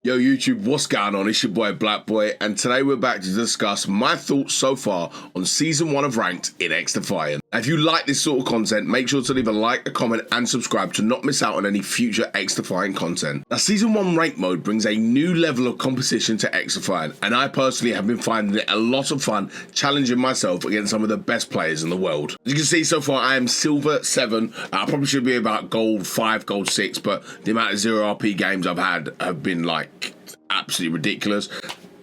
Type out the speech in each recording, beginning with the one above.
Yo YouTube, what's going on? It's your boy BlackBoye, and today we're back to discuss my thoughts so far on Season 1 of Ranked in XDefiant. If you like this sort of content, make sure to leave a like, a comment, and subscribe to not miss out on any future XDefiant content. Now, Season 1 Ranked mode brings a new level of competition to XDefiant, and I personally have been finding it a lot of fun challenging myself against some of the best players in the world. As you can see so far, I am Silver 7. I probably should be about Gold 5, Gold 6, but the amount of 0 RP games I've had have been like absolutely ridiculous,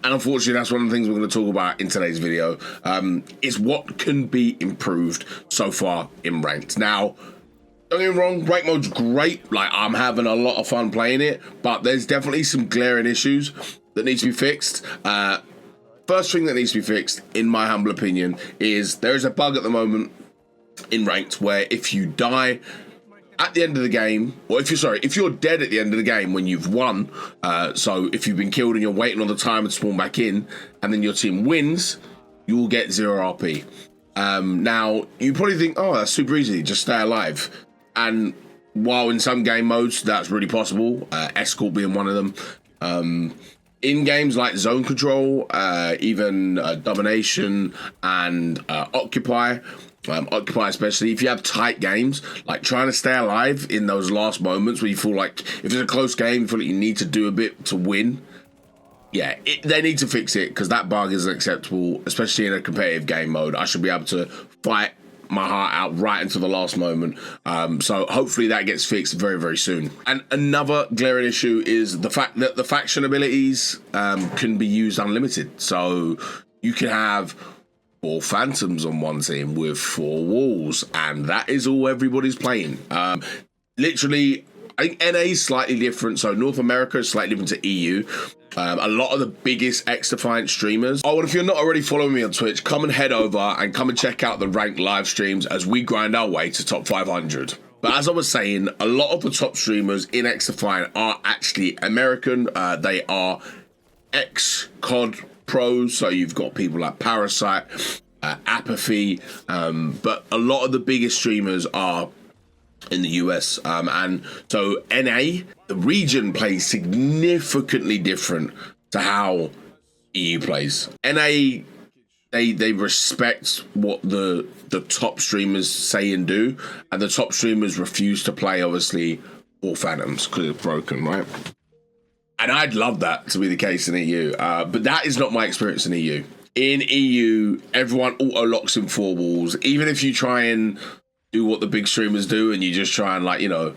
and unfortunately that's one of the things we're going to talk about in today's video. Is what can be improved so far in Ranked. Now, don't get me wrong, Ranked mode's great, like I'm having a lot of fun playing it, but there's definitely some glaring issues that need to be fixed. First thing that needs to be fixed, in my humble opinion, is there is a bug at the moment in Ranked where if you die at the end of the game, or if you're dead at the end of the game when you've won, so if you've been killed and you're waiting on the timer to spawn back in, and then your team wins, you will get 0 RP. Now, you probably think, oh, that's super easy, just stay alive. And while in some game modes that's really possible, Escort being one of them, in games like Zone Control, even Domination and Occupy, especially if you have tight games, like trying to stay alive in those last moments where you feel like if it's a close game, you feel like you need to do a bit to win. Yeah, they need to fix it, because that bug isn't acceptable, especially in a competitive game mode. I should be able to fight my heart out right into the last moment. So hopefully that gets fixed very, very soon. And another glaring issue is the fact that the faction abilities can be used unlimited. So you can have 4 phantoms on one team with 4 walls, and that is all everybody's playing. Literally, I think NA is slightly different, so North America is slightly different to EU. A lot of the biggest XDefiant streamers. Oh, and if you're not already following me on Twitch, come and head over and come and check out the Ranked live streams as we grind our way to top 500. But as I was saying, a lot of the top streamers in XDefiant are actually American. They are ex-COD pros, so you've got people like Parasite, Apathy, but a lot of the biggest streamers are in the US, and so NA, the region, plays significantly different to how EU plays. NA, they respect what the top streamers say and do, and the top streamers refuse to play, obviously, all phantoms because it's broken, right? And I'd love that to be the case in EU, but that is not my experience in EU. In EU, everyone auto-locks in 4 walls. Even if you try and do what the big streamers do and you just try and, like, you know,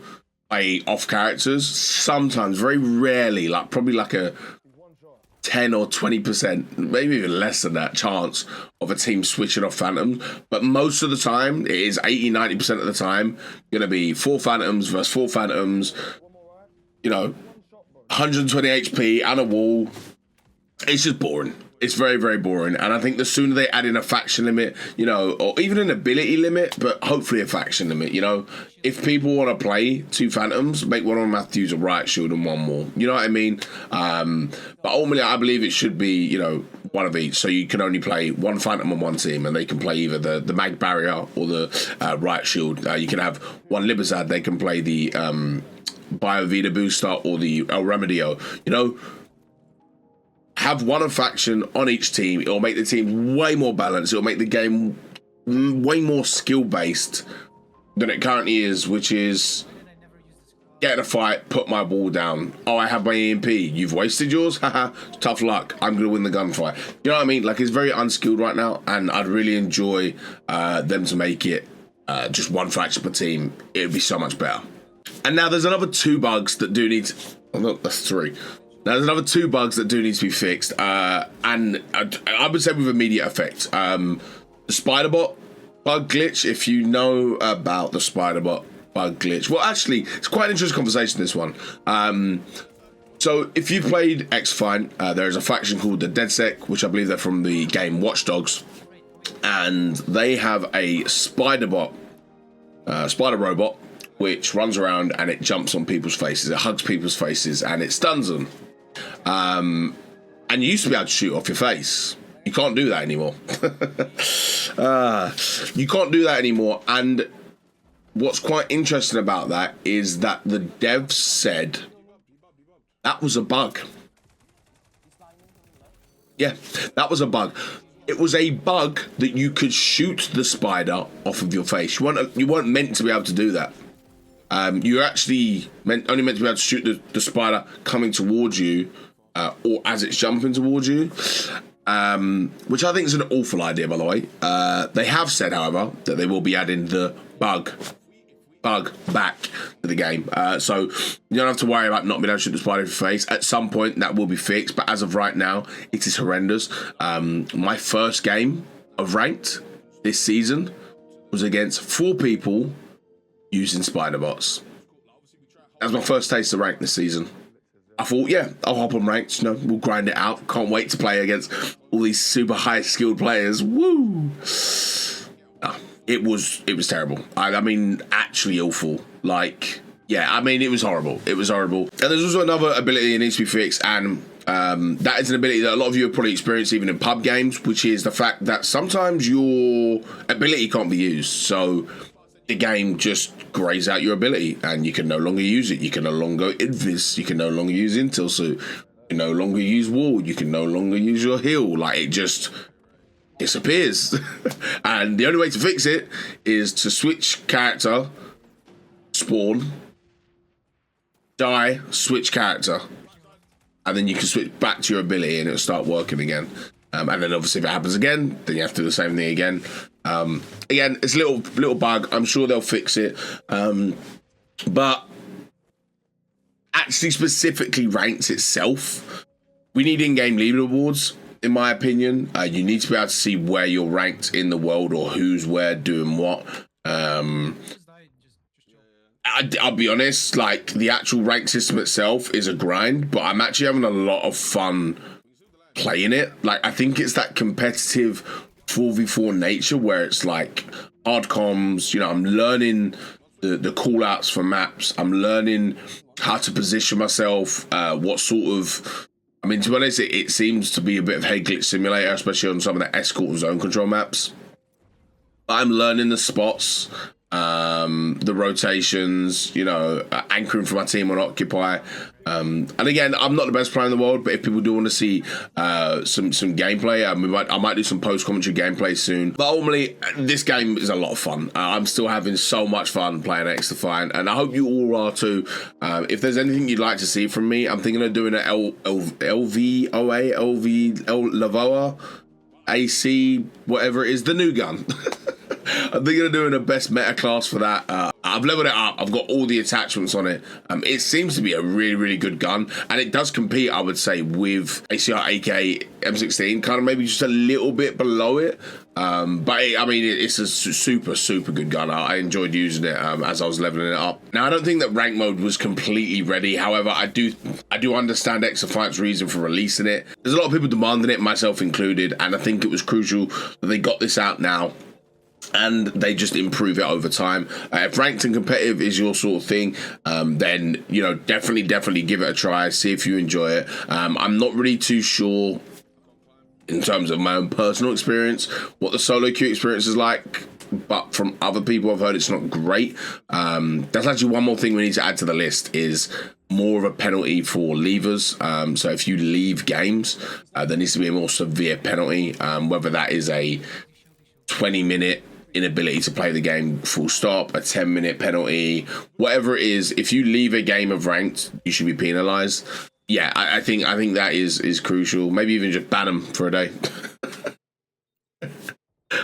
play off characters, sometimes, very rarely, like probably like a 10 or 20%, maybe even less than that, chance of a team switching off phantoms. But most of the time, it is 80-90% of the time going to be 4 phantoms versus 4 phantoms, you know, 120 HP and a wall. It's just boring. It's very, very boring. And I think the sooner they add in a faction limit, you know, or even an ability limit, but hopefully a faction limit, you know, if people want to play 2 phantoms, make one of them have to use a riot shield and 1 more. You know what I mean? But ultimately, I believe it should be, you know, 1 of each. So you can only play 1 phantom on 1 team, and they can play either the mag barrier or the riot shield. You can have 1 Libazad. They can play the Biovita booster or the El Remedio. You know, have 1 faction on each team. It'll make the team way more balanced. It'll make the game way more skill-based than it currently is, which is get in a fight, put my ball down. Oh, I have my EMP. You've wasted yours? Haha, tough luck. I'm going to win the gunfight. You know what I mean? Like, it's very unskilled right now, and I'd really enjoy them to make it just 1 faction per team. It would be so much better. And now there's another 2 bugs that do need to... Oh, no, that's 3. Now, there's another 2 bugs that do need to be fixed, and I would say with immediate effect. The Spiderbot bug glitch, if you know about the Spiderbot bug glitch. Well, actually, it's quite an interesting conversation, this one. So, if you've played XDefiant, there is a faction called the DedSec, which I believe they're from the game Watch Dogs, and they have a Spiderbot, spider robot, which runs around and it jumps on people's faces, it hugs people's faces, and it stuns them. And you used to be able to shoot off your face. You can't do that anymore. You can't do that anymore. And what's quite interesting about that is that the devs said that was a bug. Yeah, that was a bug. It was a bug that you could shoot the spider off of your face. You weren't meant to be able to do that. You're actually only meant to be able to shoot the spider coming towards you, or as it's jumping towards you, which I think is an awful idea, by the way. They have said, however, that they will be adding the bug back to the game, so you don't have to worry about not being able to shoot the spider in your face. At some point that will be fixed, but as of right now it is horrendous. My first game of ranked this season was against 4 people using spider bots. That was my first taste of ranked this season. I thought, yeah, I'll hop on ranked, you know, we'll grind it out. Can't wait to play against all these super high skilled players. Woo! It was terrible. I mean, actually awful. Like, yeah, I mean, it was horrible. It was horrible. And there's also another ability that needs to be fixed, and that is an ability that a lot of you have probably experienced even in pub games, which is the fact that sometimes your ability can't be used. So the game just grays out your ability, and you can no longer use it. You can no longer invis. You can no longer use intel suit. You can no longer use wall. You can no longer use your heal. Like, it just disappears. And the only way to fix it is to switch character, spawn, die, switch character, and then you can switch back to your ability and it'll start working again. And then obviously if it happens again, then you have to do the same thing again. Again, it's a little bug. I'm sure they'll fix it. But actually specifically ranked itself, we need in-game leaderboards. In my opinion, you need to be able to see where you're ranked in the world, or who's where doing what. I'll be honest, like, the actual rank system itself is a grind, but I'm actually having a lot of fun playing it. Like, I think it's that competitive 4v4 nature where it's like hard comms, you know, I'm learning the call outs for maps. I'm learning how to position myself, what sort of, I mean, to be honest, it seems to be a bit of head glitch simulator, especially on some of the escort and zone control maps. I'm learning the spots, the rotations, you know, anchoring for my team on Occupy. And again, I'm not the best player in the world, but if people do want to see some gameplay, I might do some post-commentary gameplay soon. But ultimately, this game is a lot of fun. I'm still having so much fun playing XDefiant, and I hope you all are too. If there's anything you'd like to see from me, I'm thinking of doing an Lavoa, AC, whatever it is, the new gun. I'm thinking of doing a best meta class for that. I've leveled it up. I've got all the attachments on it. It seems to be a really, really good gun, and it does compete, I would say, with ACR AK M16, kind of maybe just a little bit below it. I mean, it's a super, super good gun. I enjoyed using it as I was leveling it up. Now, I don't think that rank mode was completely ready. However, I do understand XDefiant's reason for releasing it. There's a lot of people demanding it, myself included, and I think it was crucial that they got this out now and they just improve it over time. If ranked and competitive is your sort of thing, then, you know, definitely give it a try, see if you enjoy it. I'm not really too sure in terms of my own personal experience what the solo queue experience is like, but from other people I've heard it's not great. That's actually one more thing we need to add to the list, is more of a penalty for leavers. So if you leave games, there needs to be a more severe penalty, whether that is a 20-minute inability to play the game full stop, a 10-minute penalty, whatever it is. If you leave a game of ranked, you should be penalized. Yeah, I think that is crucial. Maybe even just ban them for a day.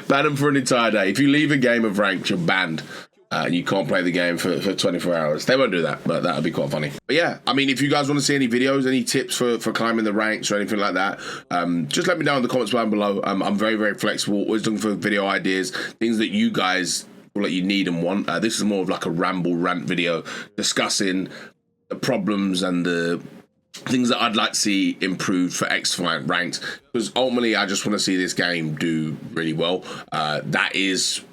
Ban them for an entire day. If you leave a game of ranked, you're banned. And you can't play the game for 24 hours. They won't do that, but that would be quite funny. But yeah, I mean, if you guys want to see any videos, any tips for climbing the ranks or anything like that, just let me know in the comments below. I'm very, very flexible, always looking for video ideas, things that you guys feel like you need and want. This is more of like a rant video discussing the problems and the things that I'd like to see improved for XDefiant Ranked, because ultimately I just want to see this game do really well. That is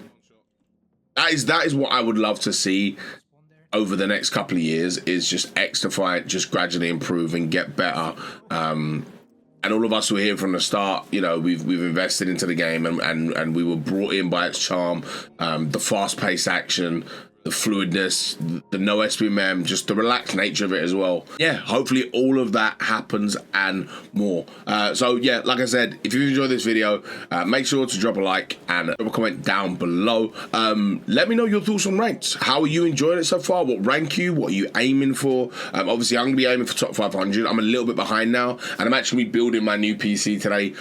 what I would love to see over the next couple of years, is just XDefiant just gradually improve and get better. And all of us who were here from the start, you know, we've invested into the game, and we were brought in by its charm, the fast-paced action, the fluidness, the no SPMM, just the relaxed nature of it as well. Yeah, hopefully all of that happens and more. So yeah, like I said, if you enjoyed this video, make sure to drop a like and drop a comment down below. Let me know your thoughts on ranked. How are you enjoying it so far? What rank you? What are you aiming for? Obviously, I'm going to be aiming for top 500. I'm a little bit behind now, and I'm actually building my new PC today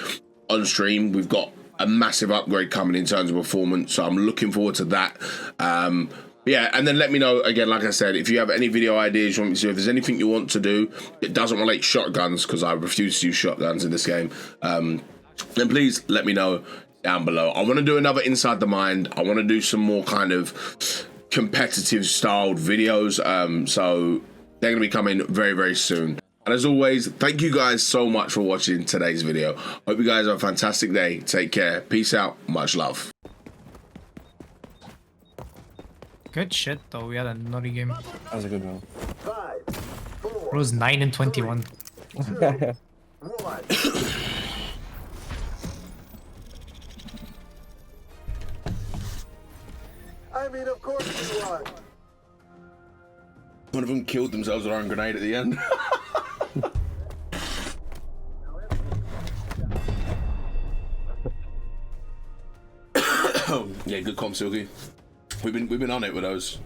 on stream. We've got a massive upgrade coming in terms of performance, so I'm looking forward to that. Yeah, and then let me know, again, like I said, if you have any video ideas you want me to do, if there's anything you want to do that doesn't relate shotguns, because I refuse to use shotguns in this game, then please let me know down below. I want to do another Inside the Mind. I want to do some more kind of competitive styled videos, so they're going to be coming very, very soon. And as always, thank you guys so much for watching today's video. Hope you guys have a fantastic day. Take care. Peace out. Much love. Good shit though, we had a nutty game. That was a good one. It was 9 and 21. I mean, of course you are. One of them killed themselves with their own grenade at the end. Yeah, good comp, Silky. We've been on it with those.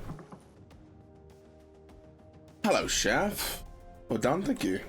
Hello, chef. Well done, thank you.